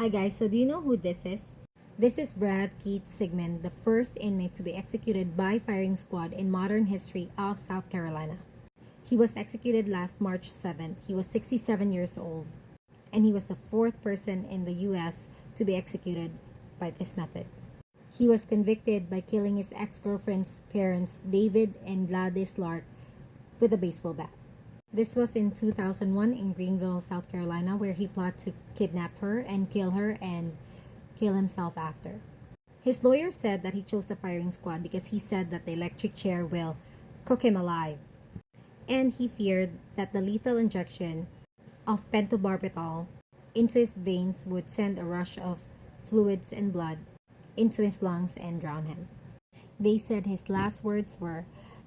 Hi guys, so do you know who this is? This is Keith Sigmon, the first inmate to be executed by firing squad in modern history of South Carolina. He was executed last March 7th. He was 67 years old, and he was the fourth person in the US to be executed by this method. He was convicted by killing his ex-girlfriend's parents, David and Gladys Lark, with a baseball bat. This was in 2001 in Greenville, South Carolina, where he plotted to kidnap her and kill himself after. His lawyer said that he chose the firing squad because he said that the electric chair will cook him alive. And he feared that the lethal injection of pentobarbital into his veins would send a rush of fluids and blood into his lungs and drown him. They said his last words were,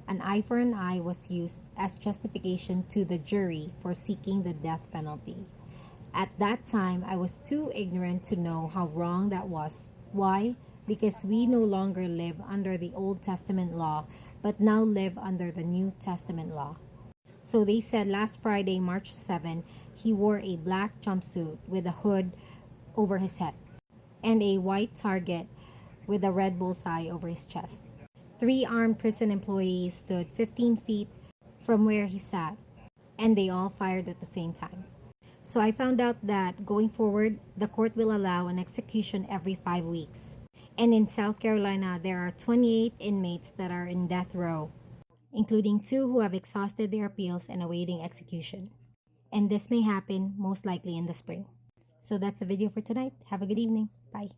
"An eye for an eye" was used as justification to the jury for seeking the death penalty. At that time, I was too ignorant to know how wrong that was. Why? Because we no longer live under the Old Testament law, but now live under the New Testament law. So they said last Friday, March 7, he wore a black jumpsuit with a hood over his head and a white target with a red bullseye over his chest. 3 armed prison employees stood 15 feet from where he sat, and they all fired at the same time. So I found out that going forward, the court will allow an execution every 5 weeks. And in South Carolina, there are 28 inmates that are in death row, including 2 who have exhausted their appeals and awaiting execution. And this may happen most likely in the spring. So that's the video for tonight. Have a good evening. Bye.